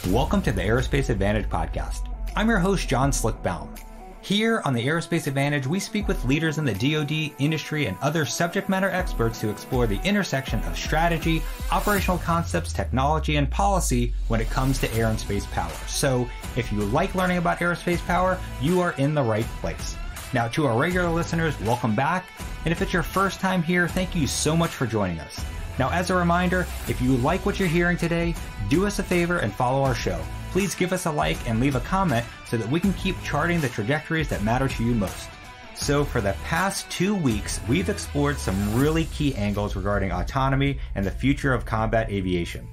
Welcome to the Aerospace Advantage podcast. I'm your host, John Baum. Here on the Aerospace Advantage, we speak with leaders in the DoD, industry, and other subject matter experts to explore the intersection of strategy, operational concepts, technology, and policy when it comes to air and space power. So if you like learning about aerospace power, you are in the right place. Now, to our regular listeners, welcome back. And if it's your first time here, thank you so much for joining us. Now, as a reminder, if you like what you're hearing today, do us a favor and follow our show. Please give us a like and leave a comment so that we can keep charting the trajectories that matter to you most. So for the past 2 weeks, we've explored some really key angles regarding autonomy and the future of combat aviation.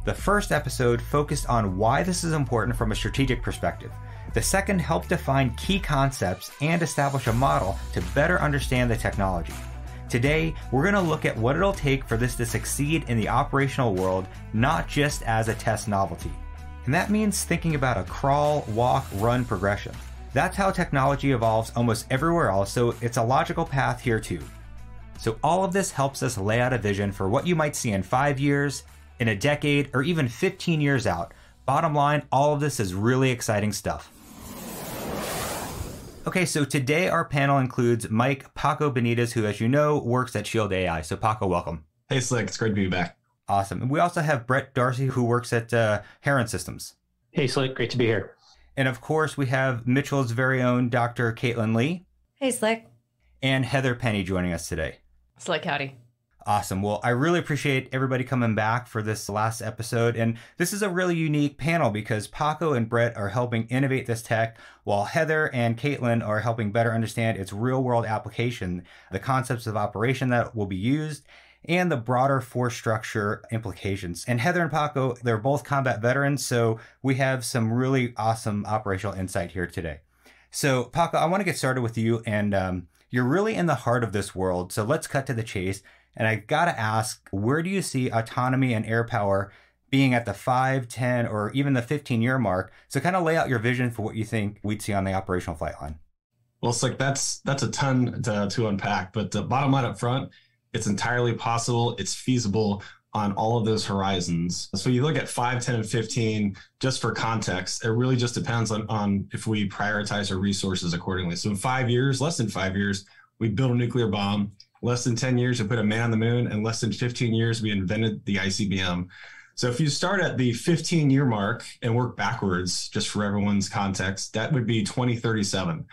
The first episode focused on why this is important from a strategic perspective. The second helped define key concepts and establish a model to better understand the technology. Today, we're going to look at what it'll take for this to succeed in the operational world, not just as a test novelty. And that means thinking about a crawl, walk, run progression. That's how technology evolves almost everywhere else, so it's a logical path here too. So all of this helps us lay out a vision for what you might see in 5 years, in a decade, or even 15 years out. Bottom line, all of this is really exciting stuff. Okay, so today our panel includes Mike Paco Benitez, who, as you know, works at Shield AI. So Paco, welcome. Hey, Slick. It's great to be back. Awesome. And we also have Brett Darcey, who works at Heron Systems. Hey, Slick. Great to be here. And of course, we have Mitchell's very own Dr. Caitlin Lee. Hey, Slick. And Heather Penney joining us today. Slick, howdy. Awesome. Well, I really appreciate everybody coming back for this last episode. And this is a really unique panel because Paco and Brett are helping innovate this tech, while Heather and Caitlin are helping better understand its real-world application, the concepts of operation that will be used, and the broader force structure implications. And Heather and Paco, they're both combat veterans, so we have some really awesome operational insight here today. So Paco, I want to get started with you, and you're really in the heart of this world, so let's cut to the chase. And I got to ask, where do you see autonomy and Airpower being at the 5, 10, or even the 15-year mark? So kind of lay out your vision for what you think we'd see on the operational flight line. Well, it's like that's a ton to unpack. But the bottom line up front, it's entirely possible. It's feasible on all of those horizons. So you look at 5, 10, and 15, just for context, it really just depends on if we prioritize our resources accordingly. So in 5 years, less than 5 years, we build a nuclear bomb. Less than 10 years, we put a man on the moon, and less than 15 years, we invented the ICBM. So if you start at the 15-year mark and work backwards, just for everyone's context, that would be 2037.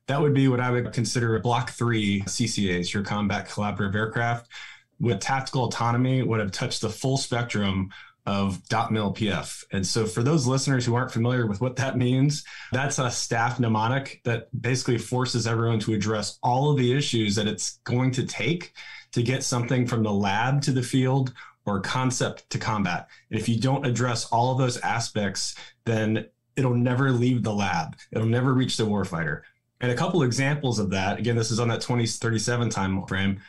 That would be what I would consider Block 3 CCAs, your combat collaborative aircraft, with tactical autonomy would have touched the full spectrum of .mil PF. And so for those listeners who aren't familiar with what that means, that's a staff mnemonic that basically forces everyone to address all of the issues that it's going to take to get something from the lab to the field or concept to combat. And if you don't address all of those aspects, then it'll never leave the lab. It'll never reach the warfighter. And a couple examples of that, again, this is on that 2037 time frame.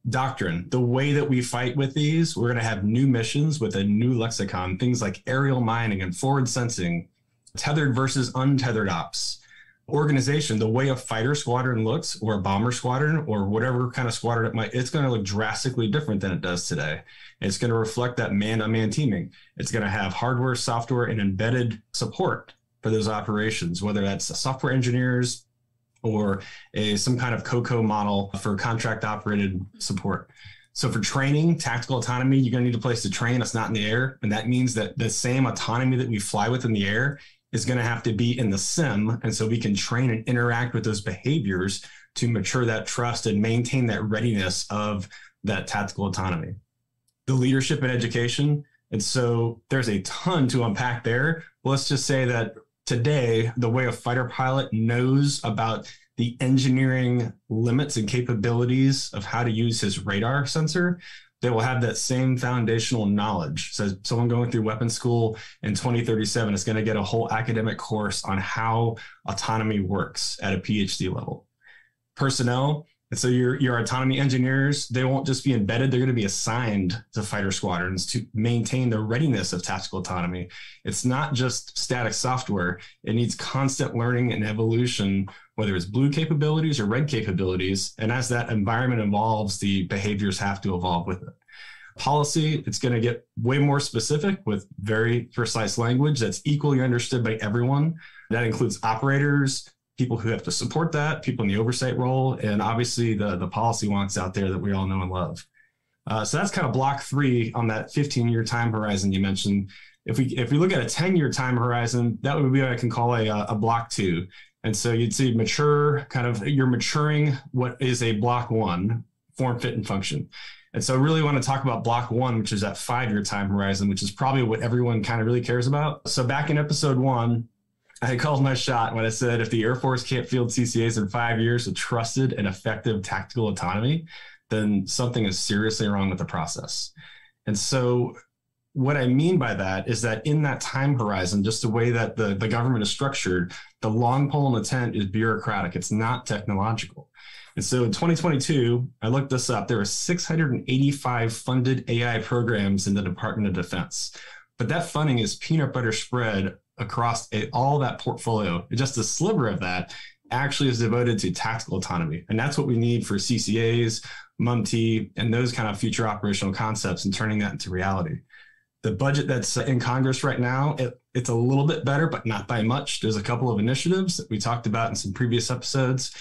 Doctrine, the way that we fight with these, we're going to have new missions with a new lexicon, things like aerial mining and forward sensing, tethered versus untethered ops. Organization, the way a fighter squadron looks, or a bomber squadron, or whatever kind of squadron it might, it's going to look drastically different than it does today. It's going to reflect that man-on-man teaming. It's going to have hardware, software, and embedded support for those operations, whether that's software engineers, or some kind of COCO model for contract operated support. So for training, tactical autonomy, you're going to need a place to train. It's not in the air. And that means that the same autonomy that we fly with in the air is going to have to be in the sim. And so we can train and interact with those behaviors to mature that trust and maintain that readiness of that tactical autonomy. The leadership and education. And so there's a ton to unpack there. Let's just say that today, the way a fighter pilot knows about the engineering limits and capabilities of how to use his radar sensor, they will have that same foundational knowledge. So someone going through weapons school in 2037 is going to get a whole academic course on how autonomy works at a PhD level. Personnel, and so your autonomy engineers, they won't just be embedded, they're going to be assigned to fighter squadrons to maintain the readiness of tactical autonomy. It's not just static software. It needs constant learning and evolution, whether it's blue capabilities or red capabilities. And as that environment evolves, the behaviors have to evolve with it. Policy, it's going to get way more specific with very precise language that's equally understood by everyone. That includes operators, people who have to support that, people in the oversight role, and obviously the policy wonks out there that we all know and love. So that's kind of block 3 on that 15-year time horizon you mentioned. If we look at a 10-year time horizon, that would be what I can call a block 2. And so you'd see mature, kind of you're maturing what is a block 1, form, fit, and function. And so really want to talk about block 1, which is that 5-year time horizon, which is probably what everyone kind of really cares about. So back in episode 1, I called my shot when I said, if the Air Force can't field CCAs in 5 years with trusted and effective tactical autonomy, then something is seriously wrong with the process. And so what I mean by that is that in that time horizon, just the way that the government is structured, the long pole in the tent is bureaucratic. It's not technological. And so in 2022, I looked this up, there were 685 funded AI programs in the Department of Defense. But that funding is peanut butter spread across all that portfolio. Just a sliver of that actually is devoted to tactical autonomy. And that's what we need for CCAs, MUMT, and those kind of future operational concepts and turning that into reality. The budget that's in Congress right now, it's a little bit better, but not by much. There's a couple of initiatives that we talked about in some previous episodes.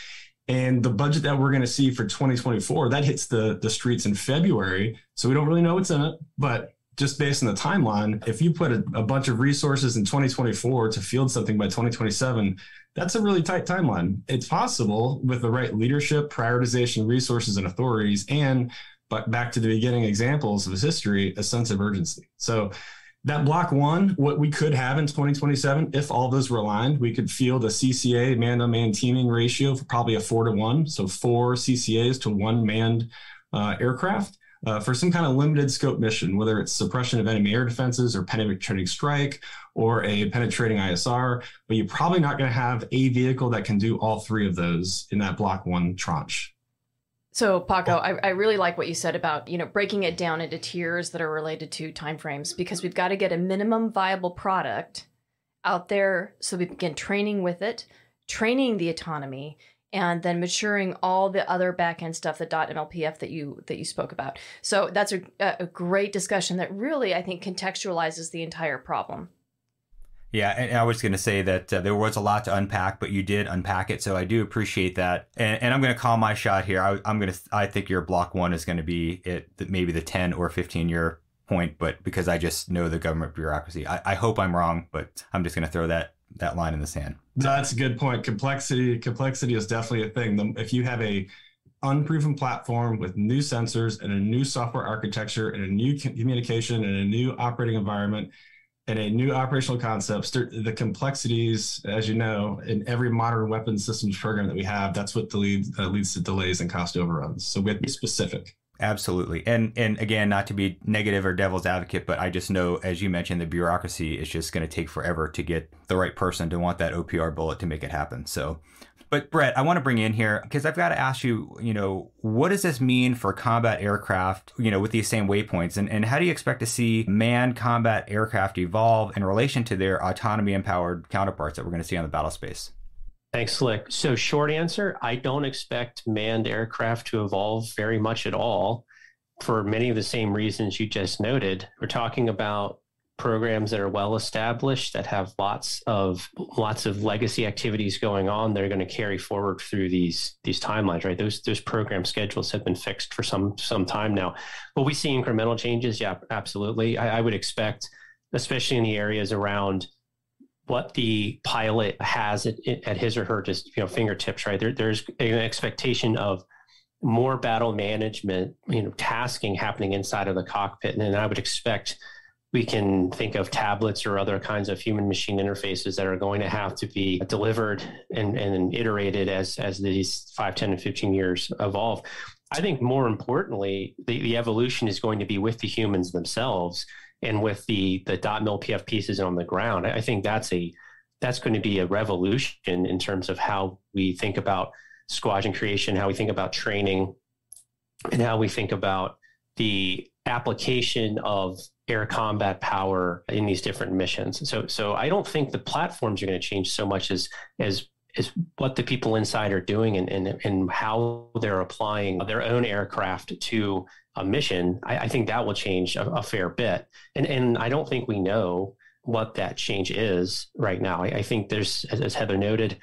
And the budget that we're going to see for 2024, that hits the streets in February. So we don't really know what's in it, but just based on the timeline, if you put a bunch of resources in 2024 to field something by 2027, that's a really tight timeline. It's possible with the right leadership, prioritization, resources, and authorities, but back to the beginning examples of his history, a sense of urgency. So that block 1, what we could have in 2027, if all those were aligned, we could field a CCA man-to-man teaming ratio for probably a 4-to-1. So 4 CCAs to 1 manned aircraft. For some kind of limited scope mission, whether it's suppression of enemy air defenses or penetrating strike or a penetrating ISR, but you're probably not going to have a vehicle that can do all 3 of those in that block 1 tranche. So Paco, I really like what you said about, breaking it down into tiers that are related to timeframes, because we've got to get a minimum viable product out there so we begin training with it, training the autonomy, and then maturing all the other back-end stuff, the .MLPF that you spoke about. So that's a great discussion that really, I think, contextualizes the entire problem. Yeah, and I was going to say that there was a lot to unpack, but you did unpack it, so I do appreciate that. And I'm going to call my shot here. I think your block 1 is going to be maybe the 10 or 15-year point, but because I just know the government bureaucracy, I hope I'm wrong, but I'm just going to throw that line in the sand. That's a good point. Complexity is definitely a thing. If you have a unproven platform with new sensors and a new software architecture and a new communication and a new operating environment and a new operational concept, the complexities, as you know, in every modern weapons systems program that we have, that's what leads to delays and cost overruns. So we have to be specific. Absolutely. And again, not to be negative or devil's advocate, but I just know, as you mentioned, the bureaucracy is just going to take forever to get the right person to want that OPR bullet to make it happen. So, but Brett, I want to bring in here because I've got to ask you, what does this mean for combat aircraft, with these same waypoints? And how do you expect to see manned combat aircraft evolve in relation to their autonomy empowered counterparts that we're going to see on the battle space? Thanks, Slick. So short answer, I don't expect manned aircraft to evolve very much at all for many of the same reasons you just noted. We're talking about programs that are well established, that have lots of legacy activities going on that are going to carry forward through these timelines, right? Those program schedules have been fixed for some time now. Will we see incremental changes? Yeah, absolutely. I would expect, especially in the areas around what the pilot has at his or her just fingertips, right? There's an expectation of more battle management, tasking happening inside of the cockpit, and then I would expect we can think of tablets or other kinds of human machine interfaces that are going to have to be delivered and iterated as these 5, 10, and 15 years evolve. I think more importantly, the evolution is going to be with the humans themselves and with the .MLPF pieces on the ground. I think that's going to be a revolution in terms of how we think about squadron creation, how we think about training, and how we think about the application of air combat power in these different missions. So I don't think the platforms are going to change so much as is what the people inside are doing and how they're applying their own aircraft to a mission, I think that will change a fair bit. And I don't think we know what that change is right now. I think there's, as Heather noted,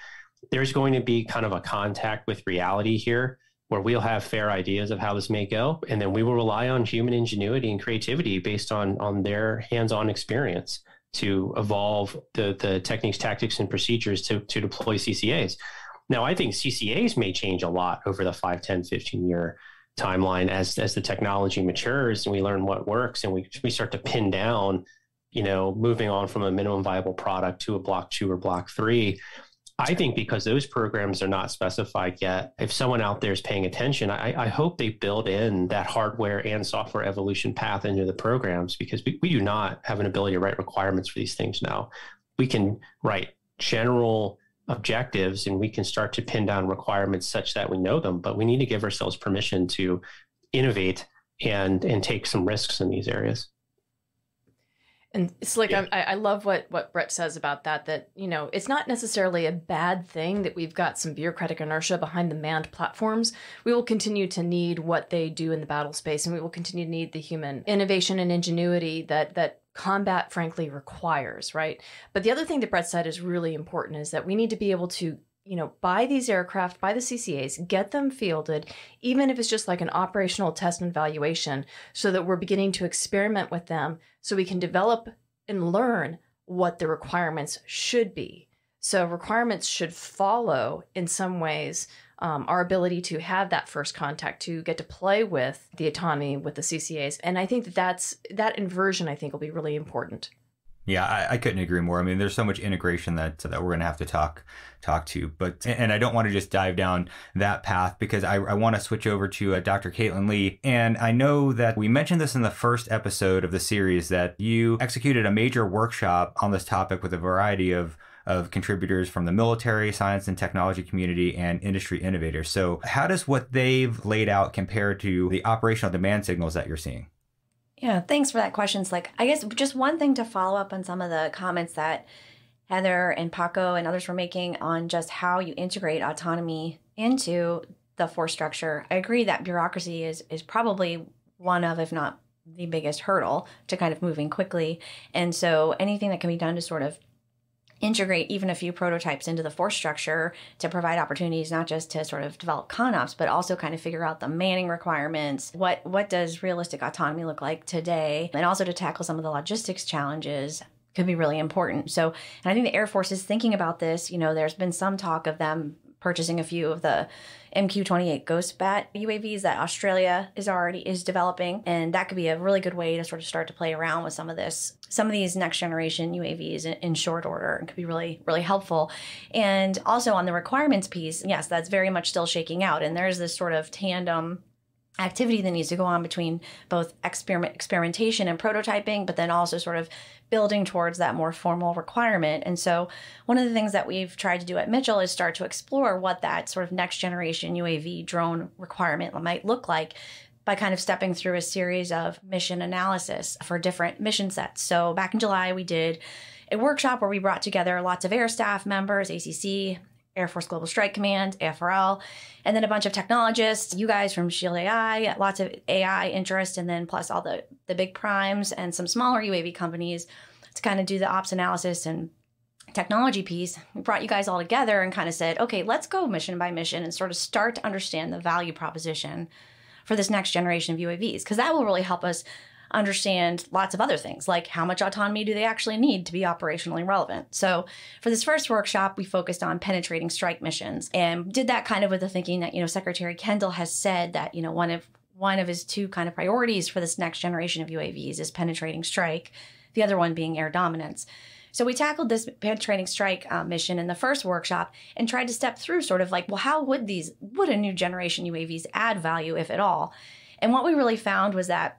there's going to be kind of a contact with reality here where we'll have fair ideas of how this may go. And then we will rely on human ingenuity and creativity based on their hands-on experience to evolve the techniques, tactics, and procedures to deploy CCAs. Now, I think CCAs may change a lot over the 5, 10, 15-year timeline as the technology matures and we learn what works and we start to pin down, moving on from a minimum viable product to a block 2 or block 3. I think because those programs are not specified yet, if someone out there is paying attention, I hope they build in that hardware and software evolution path into the programs, because we do not have an ability to write requirements for these things now. We can write general objectives and we can start to pin down requirements such that we know them, but we need to give ourselves permission to innovate and take some risks in these areas. And it's like, yeah. I love what Brett says about that, it's not necessarily a bad thing that we've got some bureaucratic inertia behind the manned platforms. We will continue to need what they do in the battle space, and we will continue to need the human innovation and ingenuity that combat, frankly, requires, right? But the other thing that Brett said is really important is that we need to be able to buy these aircraft, buy the CCAs, get them fielded, even if it's just like an operational test and evaluation, so that we're beginning to experiment with them so we can develop and learn what the requirements should be. So requirements should follow, in some ways, our ability to have that first contact, to get to play with the autonomy with the CCAs. And I think that inversion, I think, will be really important. Yeah, I couldn't agree more. I mean, there's so much integration that we're going to have to talk to, and I don't want to just dive down that path, because I want to switch over to Dr. Caitlin Lee. And I know that we mentioned this in the first episode of the series, that you executed a major workshop on this topic with a variety of contributors from the military, science and technology community, and industry innovators. So how does what they've laid out compare to the operational demand signals that you're seeing? Yeah, thanks for that question, Slick. I guess just one thing to follow up on some of the comments that Heather and Paco and others were making on just how you integrate autonomy into the force structure. I agree that bureaucracy is probably one of, if not the biggest hurdle to kind of moving quickly. And so anything that can be done to sort of integrate even a few prototypes into the force structure to provide opportunities not just to sort of develop ConOps, but also kind of figure out the manning requirements. What does realistic autonomy look like today? And also to tackle some of the logistics challenges could be really important. So, and I think the Air Force is thinking about this. There's been some talk of them purchasing a few of the MQ-28 Ghost Bat UAVs that Australia is developing. And that could be a really good way to sort of start to play around with some of these next generation UAVs in short order. It could be really, really helpful. And also on the requirements piece, yes, that's very much still shaking out. And there's this sort of tandem activity that needs to go on between both experimentation and prototyping, but then also sort of building towards that more formal requirement. And so one of the things that we've tried to do at Mitchell is start to explore what that sort of next generation UAV drone requirement might look like by kind of stepping through a series of mission analysis for different mission sets. So back in July, we did a workshop where we brought together lots of air staff members, ACC, Air Force Global Strike Command, AFRL, and then a bunch of technologists, you guys from Shield AI, lots of AI interest, and then plus all the big primes and some smaller UAV companies to kind of do the ops analysis and technology piece. We brought you guys all together and kind of said, okay, let's go mission by mission and sort of start to understand the value proposition for this next generation of UAVs, because that will really help us understand lots of other things, like how much autonomy do they actually need to be operationally relevant. So for this first workshop, we focused on penetrating strike missions and did that kind of with the thinking that, Secretary Kendall has said that, one of his two kind of priorities for this next generation of UAVs is penetrating strike, the other one being air dominance. So we tackled this penetrating strike mission in the first workshop and tried to step through sort of like, well, how would a new generation UAVs add value, if at all? And what we really found was that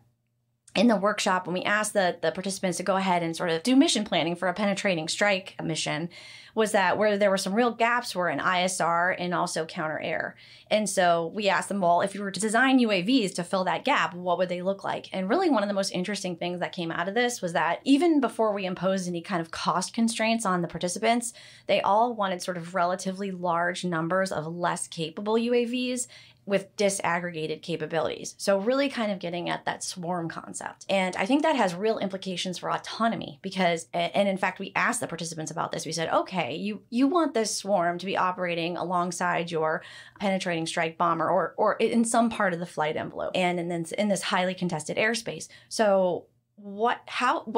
in the workshop, when we asked the participants to go ahead and sort of do mission planning for a penetrating strike mission, was that where there were some real gaps were in ISR and also counter air. And so we asked them, well, if you were to design UAVs to fill that gap, what would they look like? And really one of the most interesting things that came out of this was that even before we imposed any kind of cost constraints on the participants, they all wanted sort of relatively large numbers of less capable UAVs with disaggregated capabilities. So really kind of getting at that swarm concept. And I think that has real implications for autonomy because, and in fact, we asked the participants about this. We said, okay, you want this swarm to be operating alongside your penetrating strike bomber or in some part of the flight envelope and in this highly contested airspace. So what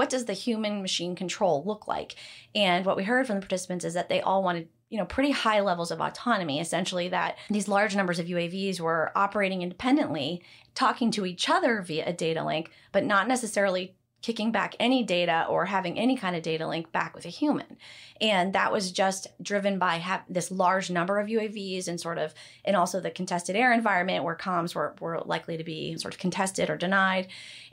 does the human machine control look like? And what we heard from the participants is that they all wanted pretty high levels of autonomy, essentially that these large numbers of UAVs were operating independently, talking to each other via a data link, but not necessarily kicking back any data or having any kind of data link back with a human. And that was just driven by this large number of UAVs and also the contested air environment where comms were likely to be sort of contested or denied.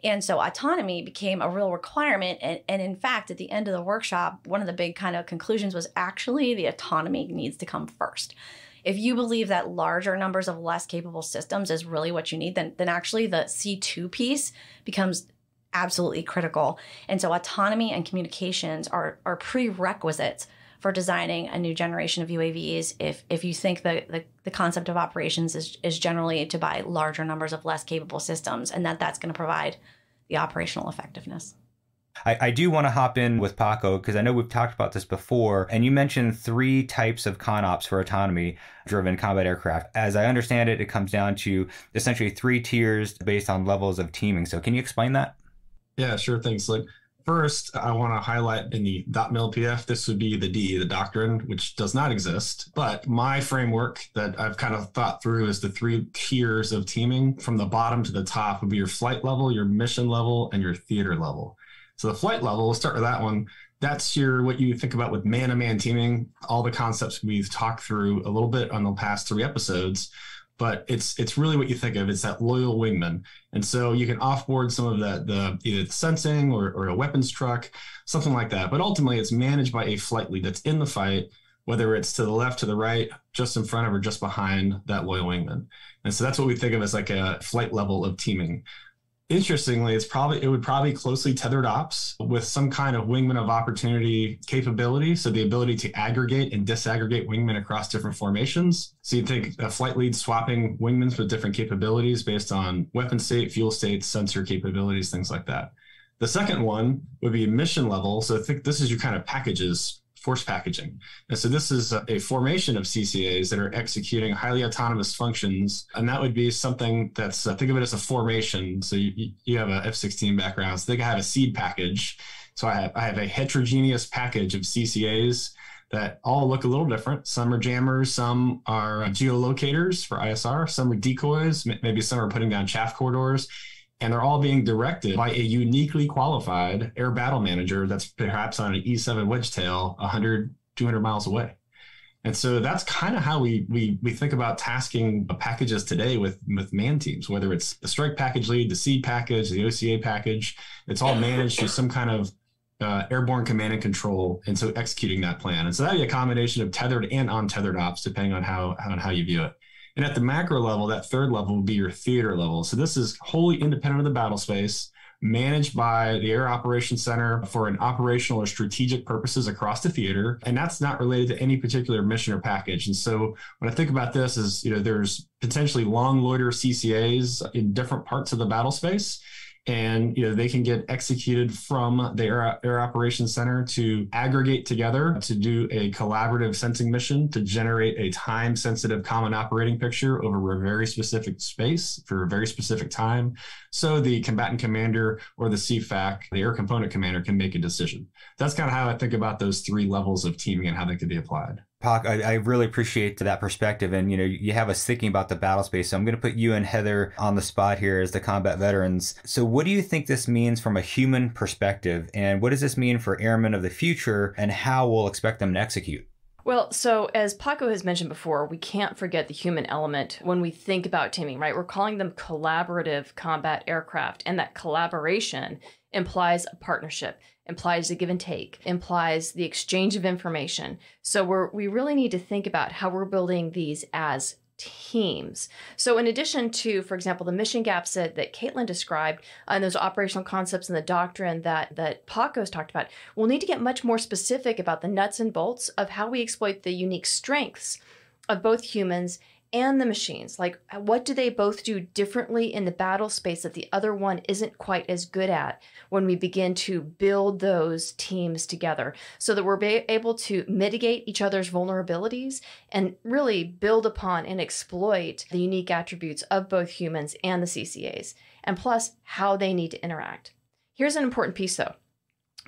And so autonomy became a real requirement. And in fact, at the end of the workshop, one of the big kind of conclusions was actually the autonomy needs to come first. If you believe that larger numbers of less capable systems is really what you need, then actually the C2 piece becomes absolutely critical. And so autonomy and communications are prerequisites for designing a new generation of UAVs if you think the concept of operations is generally to buy larger numbers of less capable systems and that's going to provide the operational effectiveness. I do want to hop in with Paco because I know we've talked about this before, and you mentioned 3 types of ConOps for autonomy-driven combat aircraft. As I understand it, it comes down to essentially 3 tiers based on levels of teaming. So can you explain that? Yeah, sure. Thanks. First, I want to highlight in the .mil-PF, this would be the DE, the doctrine, which does not exist. But my framework that I've kind of thought through is the 3 tiers of teaming. From the bottom to the top would be your flight level, your mission level, and your theater level. So the flight level, we'll start with that one. That's what you think about with man-to-man teaming, all the concepts we've talked through a little bit on the past 3 episodes. But it's really what you think of. It's that loyal wingman. And so you can offboard some of the either sensing or a weapons truck, something like that. But ultimately, it's managed by a flight lead that's in the fight, whether it's to the left, to the right, just in front of or just behind that loyal wingman. And so that's what we think of as like a flight level of teaming. Interestingly, it would probably closely tethered ops with some kind of wingman of opportunity capability. So the ability to aggregate and disaggregate wingmen across different formations. So you'd think a flight lead swapping wingmans with different capabilities based on weapon state, fuel state, sensor capabilities, things like that. The second one would be mission level. So I think this is your kind of packages, force packaging. And so this is a formation of CCAs that are executing highly autonomous functions. And that would be something that's, think of it as a formation. So you have a F-16 background. So they can have a seed package. So I have a heterogeneous package of CCAs that all look a little different. Some are jammers, some are geolocators for ISR, some are decoys, maybe some are putting down chaff corridors. And they're all being directed by a uniquely qualified air battle manager that's perhaps on an E-7 wedgetail 100, 200 miles away. And so that's kind of how we think about tasking packages today with man teams, whether it's the strike package lead, the seed package, the OCA package. It's all managed through some kind of airborne command and control. And so executing that plan. And so that'd be a combination of tethered and untethered ops, depending on how you view it. And at the macro level, that third level would be your theater level. So this is wholly independent of the battle space, managed by the Air Operations Center for an operational or strategic purposes across the theater. And that's not related to any particular mission or package. And so when I think about this is, there's potentially long loiter CCAs in different parts of the battle space. And they can get executed from the Air Operations Center to aggregate together to do a collaborative sensing mission to generate a time-sensitive common operating picture over a very specific space for a very specific time. So the combatant commander or the CFAC, the air component commander, can make a decision. That's kind of how I think about those 3 levels of teaming and how they could be applied. Pac, I really appreciate that perspective. And, you have us thinking about the battle space. So I'm going to put you and Heather on the spot here as the combat veterans. So what do you think this means from a human perspective? And what does this mean for airmen of the future and how we'll expect them to execute? Well, so as Paco has mentioned before, we can't forget the human element when we think about teaming, right? We're calling them collaborative combat aircraft, and that collaboration implies a partnership, implies a give and take, implies the exchange of information. So we really need to think about how we're building these as teams. So in addition to, for example, the mission gaps that Caitlin described and those operational concepts and the doctrine that Paco's talked about, we'll need to get much more specific about the nuts and bolts of how we exploit the unique strengths of both humans and the machines. Like, what do they both do differently in the battle space that the other one isn't quite as good at when we begin to build those teams together so that we're able to mitigate each other's vulnerabilities and really build upon and exploit the unique attributes of both humans and the CCAs, and plus how they need to interact. Here's an important piece though.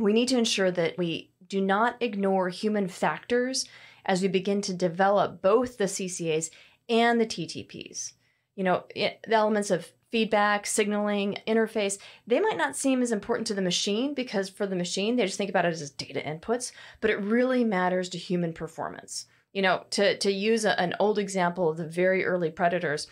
We need to ensure that we do not ignore human factors as we begin to develop both the CCAs and the TTPs. You know, the elements of feedback, signaling, interface, they might not seem as important to the machine because for the machine, they just think about it as data inputs, but it really matters to human performance. You know, to use an old example of the very early Predators,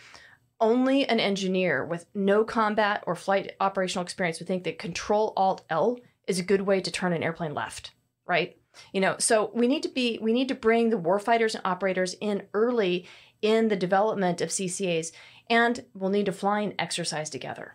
only an engineer with no combat or flight operational experience would think that Control-Alt-L is a good way to turn an airplane left, right? You know, so we need to bring the warfighters and operators in early in the development of CCAs, and we'll need to flying exercise together.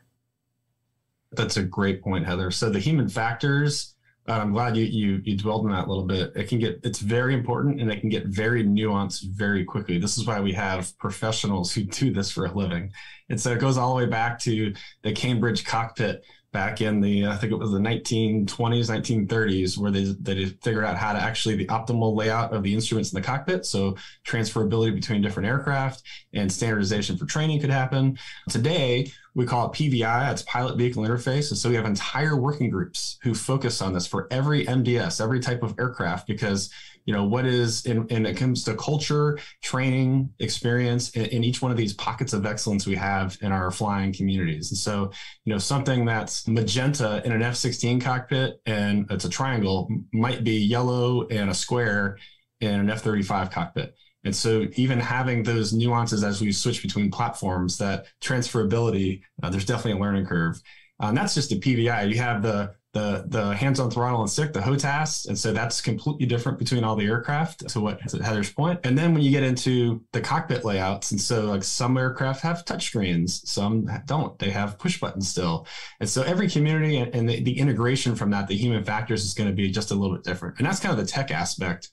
That's a great point, Heather. So the human factors, I'm glad you dwelled on that a little bit. It's very important, and it can get very nuanced very quickly. This is why we have professionals who do this for a living. And so it goes all the way back to the Cambridge cockpit back in I think it was the 1920s, 1930s, where they figured out how to actually the optimal layout of the instruments in the cockpit. So transferability between different aircraft and standardization for training could happen. Today, we call it PVI, it's pilot vehicle interface. And so we have entire working groups who focus on this for every MDS, every type of aircraft, because you know, what is, and it comes to culture, training, experience in each one of these pockets of excellence we have in our flying communities. And so, you know, something that's magenta in an F-16 cockpit and it's a triangle might be yellow and a square in an F-35 cockpit. And so even having those nuances as we switch between platforms, that transferability, there's definitely a learning curve. And that's just a PVI. You have the hands-on throttle and stick, the HOTAS. And so that's completely different between all the aircraft, to Heather's point. And then when you get into the cockpit layouts, and so like some aircraft have touchscreens, some don't, they have push buttons still. And so every community and the integration from that, the human factors is going to be just a little bit different. And that's kind of the tech aspect.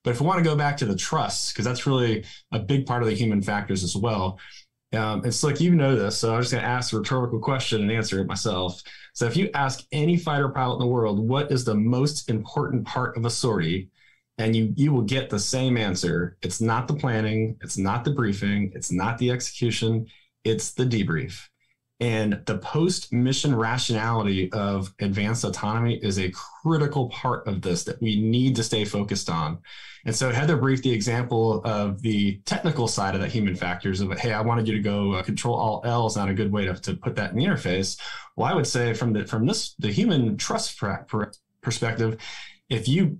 But if we want to go back to the trust, because that's really a big part of the human factors as well. It's like, you know this, so I'm just going to ask a rhetorical question and answer it myself. So if you ask any fighter pilot in the world, what is the most important part of a sortie, and you will get the same answer. It's not the planning, it's not the briefing, it's not the execution, it's the debrief. And the post-mission rationality of advanced autonomy is a critical part of this that we need to stay focused on. And so Heather briefed the example of the technical side of that human factors of, hey, I wanted you to go Control-Alt-L is not a good way to put that in the interface. Well, I would say from the human trust perspective, if you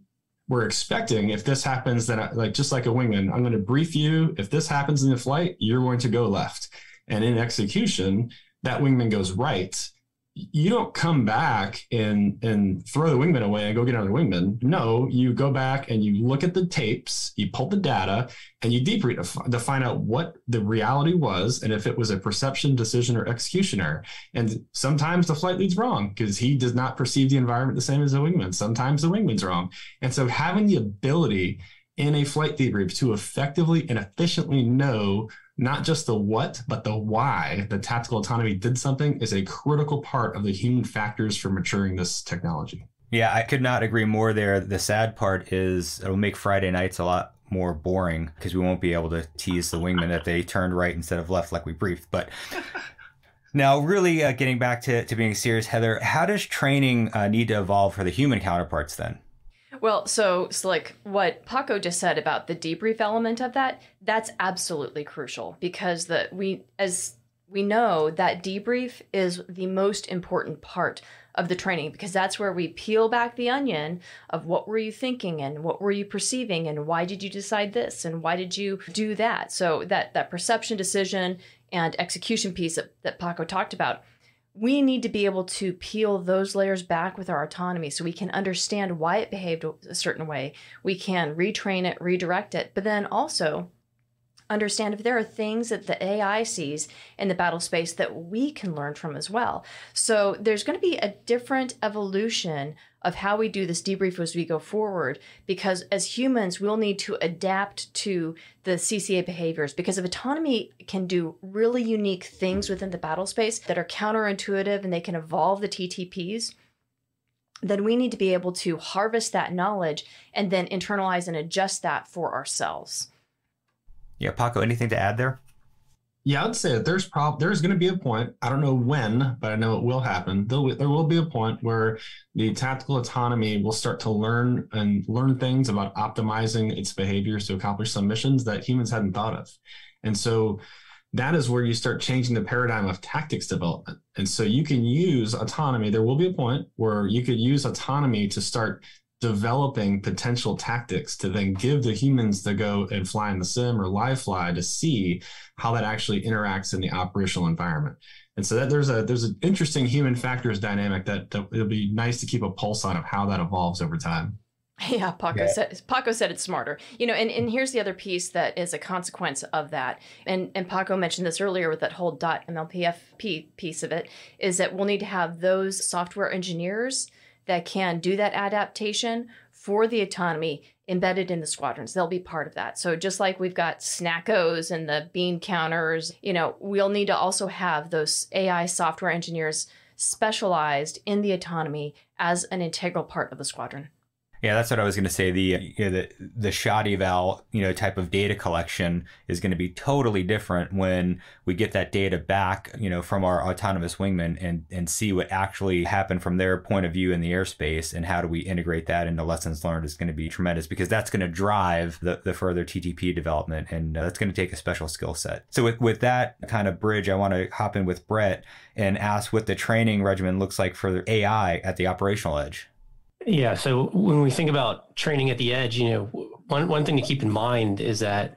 were expecting, if this happens, then just like a wingman, I'm going to brief you. If this happens in the flight, you're going to go left. And in execution, that wingman goes right. You don't come back and throw the wingman away and go get another wingman. No, you go back and you look at the tapes, you pull the data, and you debrief to find out what the reality was and if it was a perception, decision, or execution error. And sometimes the flight lead's wrong because he does not perceive the environment the same as the wingman. Sometimes the wingman's wrong. And so having the ability in a flight debrief to effectively and efficiently know not just the what, but the why the tactical autonomy did something is a critical part of the human factors for maturing this technology. Yeah, I could not agree more there. The sad part is it'll make Friday nights a lot more boring because we won't be able to tease the wingman that they turned right instead of left like we briefed. But now really getting back to being serious, Heather, how does training need to evolve for the human counterparts then? Well, so like what Paco just said about the debrief element of that, that's absolutely crucial because as We know that debrief is the most important part of the training because that's where we peel back the onion of what were you thinking and what were you perceiving and why did you decide this and why did you do that? So that perception, decision, and execution piece that Paco talked about, we need to be able to peel those layers back with our autonomy so we can understand why it behaved a certain way. We can retrain it, redirect it, but then also understand if there are things that the AI sees in the battle space that we can learn from as well. So there's going to be a different evolution of how we do this debrief as we go forward, because as humans, we'll need to adapt to the CCA behaviors, because if autonomy can do really unique things within the battle space that are counterintuitive and they can evolve the TTPs, then we need to be able to harvest that knowledge and then internalize and adjust that for ourselves. Yeah, Paco, anything to add there? Yeah, I'd say that there's going to be a point, I don't know when, but I know it will happen. There will be a point where the tactical autonomy will start to learn things about optimizing its behaviors to accomplish some missions that humans hadn't thought of. And so that is where you start changing the paradigm of tactics development. And so you can use autonomy. There will be a point where you could use autonomy to start developing potential tactics to then give the humans to go and fly in the sim or live fly to see how that actually interacts in the operational environment. And so that there's an interesting human factors dynamic that it'll be nice to keep a pulse on of how that evolves over time. Yeah, Paco said it's smarter. And here's the other piece that is a consequence of that. And Paco mentioned this earlier with that whole .mlpf piece of it, is that we'll need to have those software engineers that can do that adaptation for the autonomy embedded in the squadrons. They'll be part of that. So just like we've got snackos and the bean counters, we'll need to also have those AI software engineers specialized in the autonomy as an integral part of the squadron. Yeah, that's what I was going to say. The shot eval, type of data collection is going to be totally different when we get that data back, from our autonomous wingmen and see what actually happened from their point of view in the airspace, and how do we integrate that into lessons learned is going to be tremendous, because that's going to drive the further TTP development, and that's going to take a special skill set. So with that kind of bridge, I want to hop in with Brett and ask what the training regimen looks like for AI at the operational edge. Yeah. So when we think about training at the edge, one thing to keep in mind is that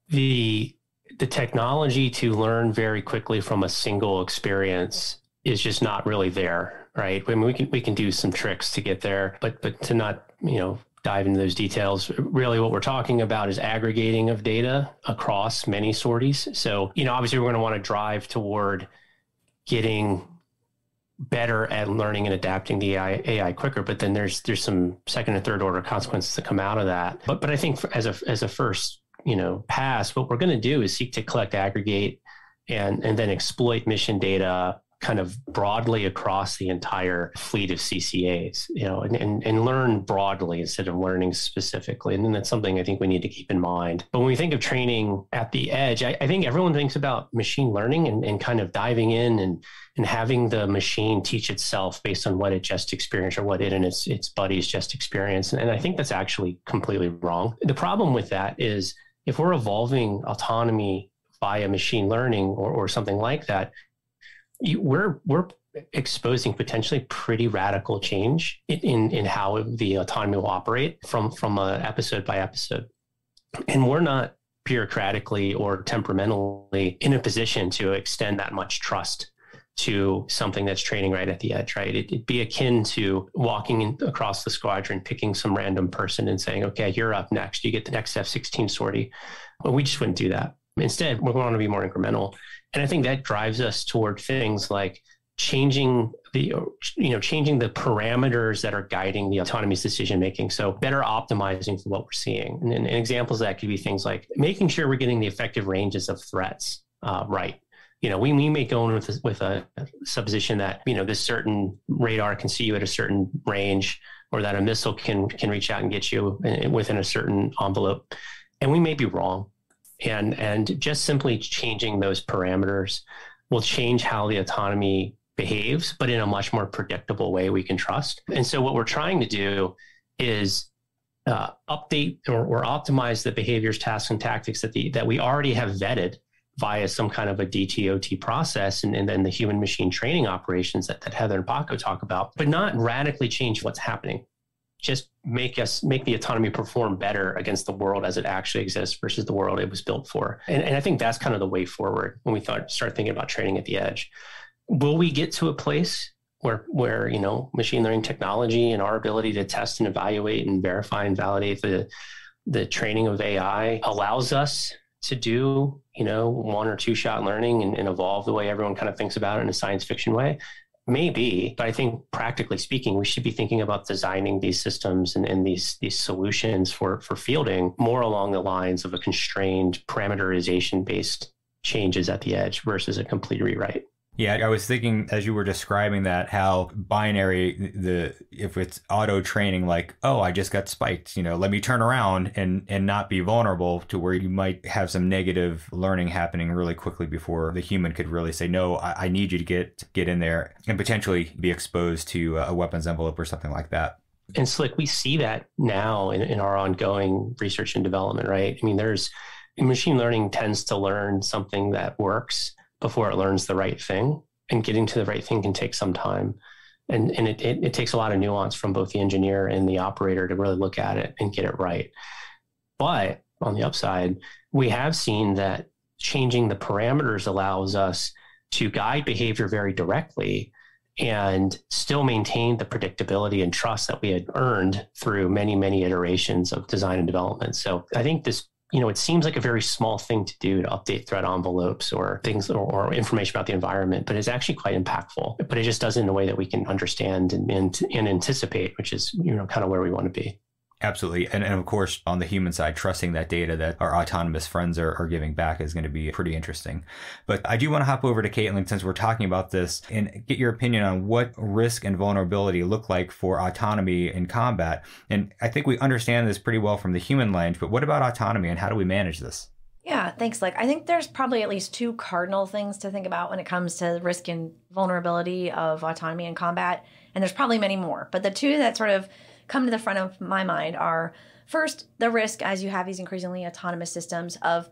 the technology to learn very quickly from a single experience is just not really there, right? I mean, we can do some tricks to get there, but to not, dive into those details. Really what we're talking about is aggregating of data across many sorties. So, obviously we're going to want to drive toward getting better at learning and adapting the AI quicker, but then there's some second and third order consequences that come out of that. But I think as a first pass, what we're going to do is seek to collect, aggregate, and then exploit mission data kind of broadly across the entire fleet of CCAs, and learn broadly instead of learning specifically. And then that's something I think we need to keep in mind. But when we think of training at the edge, I think everyone thinks about machine learning and kind of diving in and having the machine teach itself based on what it just experienced or what it and its buddies just experienced. And I think that's actually completely wrong. The problem with that is if we're evolving autonomy via machine learning or something like that, we're exposing potentially pretty radical change in how the autonomy will operate from episode by episode. And we're not bureaucratically or temperamentally in a position to extend that much trust to something that's training right at the edge, right? It'd be akin to walking across the squadron, picking some random person and saying, okay, you're up next. You get the next F-16 sortie. Well, we just wouldn't do that. Instead, we want to be more incremental. And I think that drives us toward things like changing the parameters that are guiding the autonomy's decision making. So better optimizing for what we're seeing. And examples of that could be things like making sure we're getting the effective ranges of threats right. We may go in with a supposition that, this certain radar can see you at a certain range, or that a missile can reach out and get you within a certain envelope. And we may be wrong. And just simply changing those parameters will change how the autonomy behaves, but in a much more predictable way we can trust. And so what we're trying to do is update or optimize the behaviors, tasks, and tactics that we already have vetted via some kind of a DTOT process and then the human machine training operations that Heather and Paco talk about, but not radically change what's happening. Just make the autonomy perform better against the world as it actually exists versus the world it was built for. And I think that's kind of the way forward when we start thinking about training at the edge. Will we get to a place where machine learning technology and our ability to test and evaluate and verify and validate the training of AI allows us to do, one or two shot learning and evolve the way everyone kind of thinks about it in a science fiction way? Maybe, but I think practically speaking, we should be thinking about designing these systems and these solutions for fielding more along the lines of a constrained parameterization based changes at the edge versus a complete rewrite. Yeah, I was thinking as you were describing that, how binary, if it's auto training, like, oh, I just got spiked, let me turn around and not be vulnerable, to where you might have some negative learning happening really quickly before the human could really say, no, I need you to get in there and potentially be exposed to a weapons envelope or something like that. And Slick, we see that now in our ongoing research and development, right? I mean, machine learning tends to learn something that works before it learns the right thing, and getting to the right thing can take some time. And it takes a lot of nuance from both the engineer and the operator to really look at it and get it right. But on the upside, we have seen that changing the parameters allows us to guide behavior very directly and still maintain the predictability and trust that we had earned through many, many iterations of design and development. So I think this, it seems like a very small thing to do to update threat envelopes or things or information about the environment, but it's actually quite impactful. But it just does it in a way that we can understand and anticipate, which is, kind of where we want to be. Absolutely. And of course, on the human side, trusting that data that our autonomous friends are giving back is going to be pretty interesting. But I do want to hop over to Caitlin, since we're talking about this, and get your opinion on what risk and vulnerability look like for autonomy in combat. And I think we understand this pretty well from the human lens, but what about autonomy and how do we manage this? Yeah, thanks, Lick. I think there's probably at least two cardinal things to think about when it comes to risk and vulnerability of autonomy in combat. And there's probably many more. But the two that sort of come to the front of my mind are, first, the risk, as you have these increasingly autonomous systems, of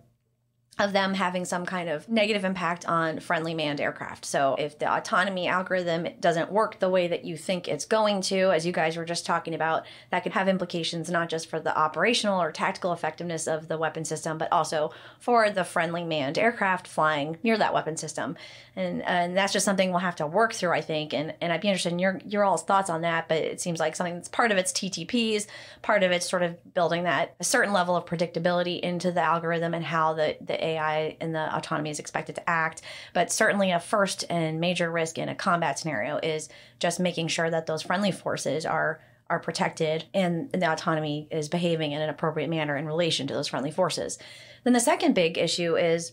them having some kind of negative impact on friendly manned aircraft. So if the autonomy algorithm doesn't work the way that you think it's going to, as you guys were just talking about, that could have implications not just for the operational or tactical effectiveness of the weapon system, but also for the friendly manned aircraft flying near that weapon system. And that's just something we'll have to work through, I think. And I'd be interested in your all's thoughts on that, but it seems like something that's part of its TTPs, part of it's sort of building that a certain level of predictability into the algorithm and how the AI and the autonomy is expected to act. But certainly a first and major risk in a combat scenario is just making sure that those friendly forces are protected and the autonomy is behaving in an appropriate manner in relation to those friendly forces. Then the second big issue is,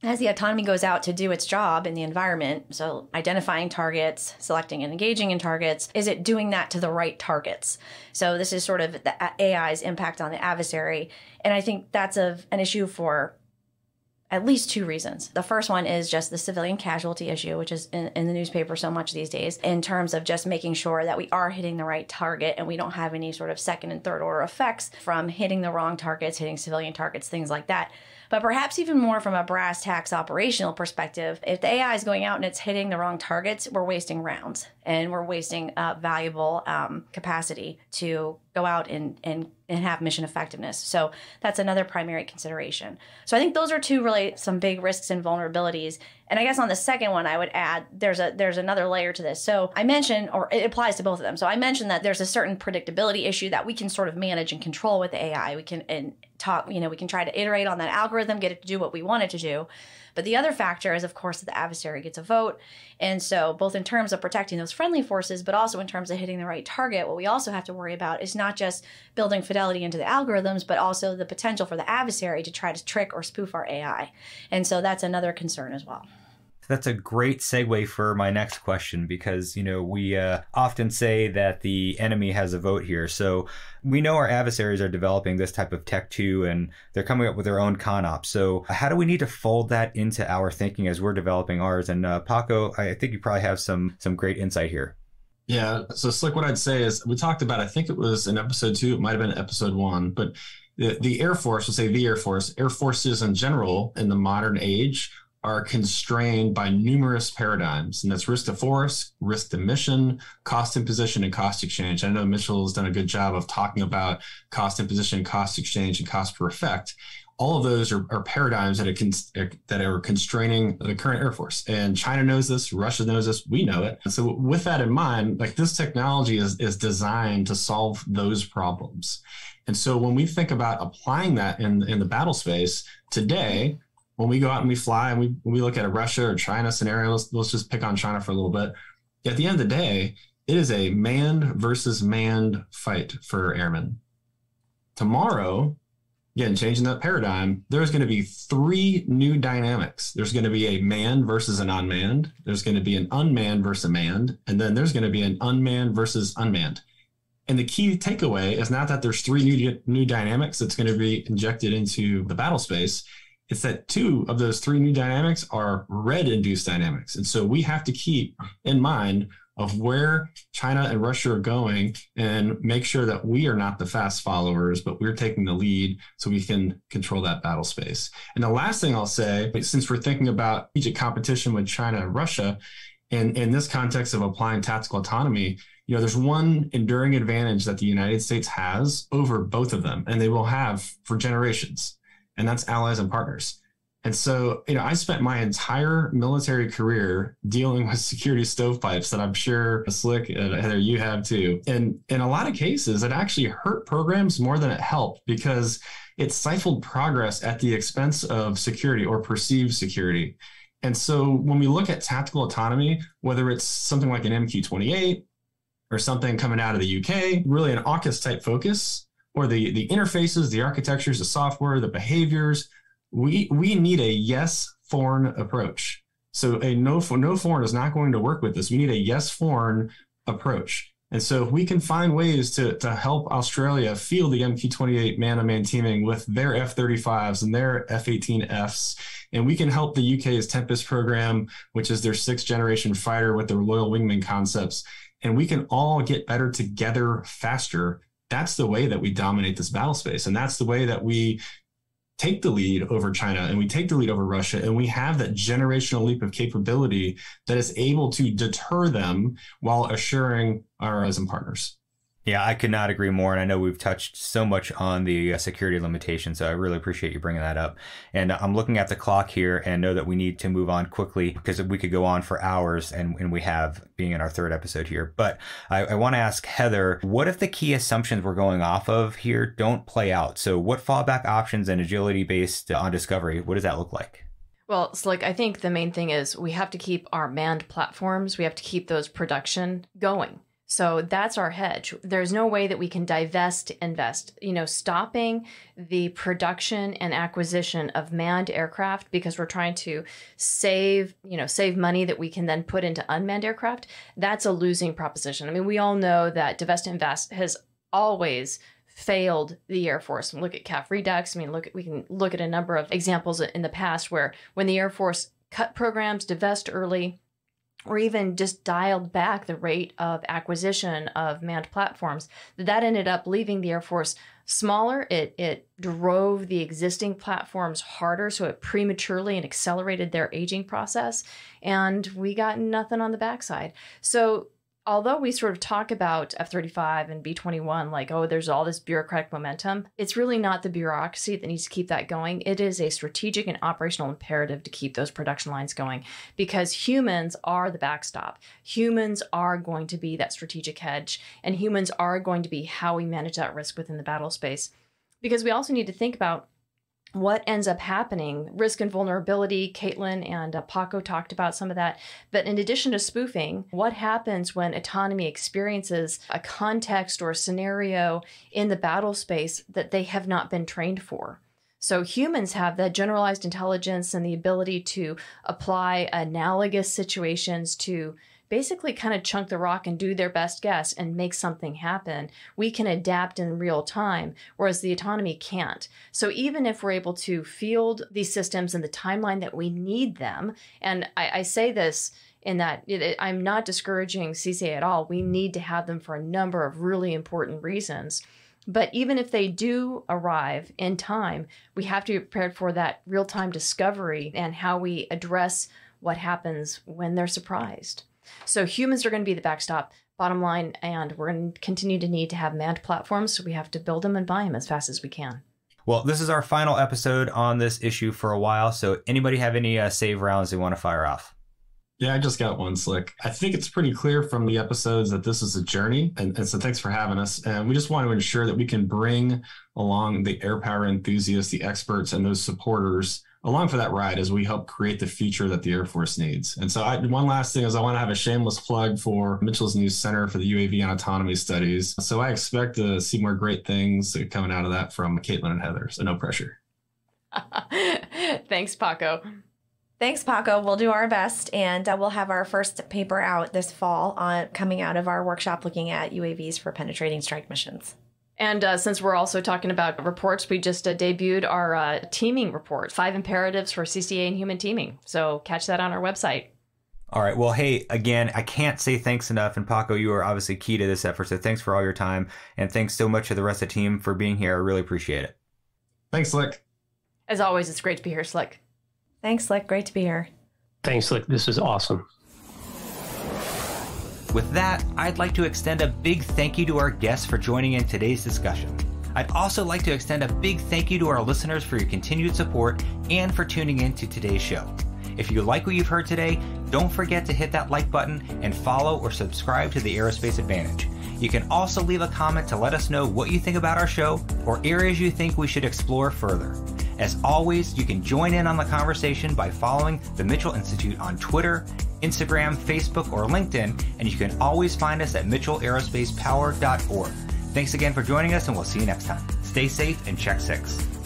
as the autonomy goes out to do its job in the environment, so identifying targets, selecting and engaging in targets, is it doing that to the right targets? So this is sort of the AI's impact on the adversary. And I think that's an issue for at least two reasons. The first one is just the civilian casualty issue, which is in the newspaper so much these days, in terms of just making sure that we are hitting the right target and we don't have any sort of second and third order effects from hitting the wrong targets, hitting civilian targets, things like that. But perhaps even more from a brass tacks operational perspective, if the AI is going out and it's hitting the wrong targets, we're wasting rounds and we're wasting valuable capacity to go out and have mission effectiveness. So that's another primary consideration. So I think those are two really some big risks and vulnerabilities. And I guess on the second one, I would add there's another layer to this. So I mentioned, or it applies to both of them. So I mentioned that there's a certain predictability issue that we can sort of manage and control with the AI. We can we can try to iterate on that algorithm, get it to do what we want it to do. But the other factor is, of course, that the adversary gets a vote. And so both in terms of protecting those friendly forces, but also in terms of hitting the right target, what we also have to worry about is not just building fidelity into the algorithms, but also the potential for the adversary to try to trick or spoof our AI. And so that's another concern as well. That's a great segue for my next question, because, we often say that the enemy has a vote here. So we know our adversaries are developing this type of tech too, and they're coming up with their own ConOps. So how do we need to fold that into our thinking as we're developing ours? And Paco, I think you probably have some great insight here. Yeah. So Slick, what I'd say is we talked about, I think it was in episode 2, it might've been episode 1, but the Air Force, we'll say the Air Force, Air Forces in general in the modern age are constrained by numerous paradigms, and that's risk to force, risk to mission, cost imposition, and cost exchange. I know Mitchell has done a good job of talking about cost imposition, cost exchange, and cost per effect. All of those are paradigms that are constraining the current Air Force. And China knows this, Russia knows this, we know it. And so with that in mind, like this technology is designed to solve those problems. And so when we think about applying that in the battle space today, when we go out and we fly and we look at a Russia or China scenario, let's just pick on China for a little bit. At the end of the day, it is a manned versus manned fight for airmen. Tomorrow, again, changing that paradigm, there's going to be 3 new dynamics. There's going to be a manned versus an unmanned. There's going to be an unmanned versus a manned. And then there's going to be an unmanned versus unmanned. And the key takeaway is not that there's 3 new dynamics that's going to be injected into the battle space. It's that 2 of those 3 new dynamics are red-induced dynamics. And so we have to keep in mind of where China and Russia are going and make sure that we are not the fast followers, but we're taking the lead so we can control that battle space. And the last thing I'll say, since we're thinking about strategic competition with China and Russia, and in this context of applying tactical autonomy, there's one enduring advantage that the United States has over both of them, and they will have for generations, and that's allies and partners. And so, I spent my entire military career dealing with security stovepipes that I'm sure Slick and Heather, you have too. And in a lot of cases, it actually hurt programs more than it helped because it stifled progress at the expense of security or perceived security. And so when we look at tactical autonomy, whether it's something like an MQ-28 or something coming out of the UK, really an AUKUS type focus, or the interfaces, the architectures, the software, the behaviors, we need a yes foreign approach. So a no foreign is not going to work with this. We need a yes foreign approach. And so if we can find ways to help Australia field the MQ-28 man-to-man teaming with their F-35s and their F-18Fs, and we can help the UK's Tempest program, which is their 6th generation fighter with their loyal wingman concepts, and we can all get better together faster, that's the way that we dominate this battle space. And that's the way that we take the lead over China and we take the lead over Russia, and we have that generational leap of capability that is able to deter them while assuring our allies and partners. Yeah, I could not agree more. And I know we've touched so much on the security limitations, so I really appreciate you bringing that up. And I'm looking at the clock here and know that we need to move on quickly because we could go on for hours, and we have, being in our 3rd episode here. But I want to ask Heather, what if the key assumptions we're going off of here don't play out? So what fallback options and agility based on discovery, what does that look like? Well, Slick, I think the main thing is we have to keep our manned platforms. We have to keep those production going. So that's our hedge. There's no way that we can invest, stopping the production and acquisition of manned aircraft because we're trying to save money that we can then put into unmanned aircraft. That's a losing proposition. I mean, we all know that divest invest has always failed the Air Force. Look at CAF Redux. We can look at a number of examples in the past where when the Air Force cut programs, divest early, or even just dialed back the rate of acquisition of manned platforms, that ended up leaving the Air Force smaller. It drove the existing platforms harder, so it prematurely and accelerated their aging process, and we got nothing on the backside. So although we sort of talk about F-35 and B-21 like, oh, there's all this bureaucratic momentum, it's really not the bureaucracy that needs to keep that going. It is a strategic and operational imperative to keep those production lines going because humans are the backstop. Humans are going to be that strategic hedge, and humans are going to be how we manage that risk within the battle space. Because we also need to think about what ends up happening, risk and vulnerability. Caitlin and Paco talked about some of that. But in addition to spoofing, what happens when autonomy experiences a context or a scenario in the battle space that they have not been trained for? So humans have that generalized intelligence and the ability to apply analogous situations to basically kind of chunk the rock and do their best guess and make something happen. We can adapt in real time, whereas the autonomy can't. So even if we're able to field these systems in the timeline that we need them, and I say this in that I'm not discouraging CCA at all. We need to have them for a number of really important reasons. But even if they do arrive in time, we have to be prepared for that real-time discovery and how we address what happens when they're surprised. So humans are going to be the backstop, bottom line, and we're going to continue to need to have manned platforms, so we have to build them and buy them as fast as we can. Well, this is our final episode on this issue for a while, so anybody have any save rounds they want to fire off? Yeah, I just got one, Slick. I think it's pretty clear from the episodes that this is a journey. And so thanks for having us. And we just want to ensure that we can bring along the Airpower enthusiasts, the experts, and those supporters along for that ride as we help create the future that the Air Force needs. And so one last thing is I want to have a shameless plug for Mitchell's new Center for the UAV and Autonomy Studies. So I expect to see more great things coming out of that from Caitlin and Heather. So no pressure. Thanks, Paco. Thanks, Paco. We'll do our best, and we'll have our first paper out this fall coming out of our workshop looking at UAVs for penetrating strike missions. And since we're also talking about reports, we just debuted our teaming report, 5 imperatives for CCA and human teaming. So catch that on our website. All right. Well, hey, again, I can't say thanks enough. And Paco, you are obviously key to this effort. So thanks for all your time. And thanks so much to the rest of the team for being here. I really appreciate it. Thanks, Slick. As always, it's great to be here, Slick. Thanks, Slick. Great to be here. Thanks, Slick. This is awesome. With that, I'd like to extend a big thank you to our guests for joining in today's discussion. I'd also like to extend a big thank you to our listeners for your continued support and for tuning in to today's show. If you like what you've heard today, don't forget to hit that like button and follow or subscribe to the Aerospace Advantage. You can also leave a comment to let us know what you think about our show or areas you think we should explore further. As always, you can join in on the conversation by following the Mitchell Institute on Twitter, Instagram, Facebook, or LinkedIn, and you can always find us at mitchellaerospacepower.org. Thanks again for joining us, and we'll see you next time. Stay safe and check 6.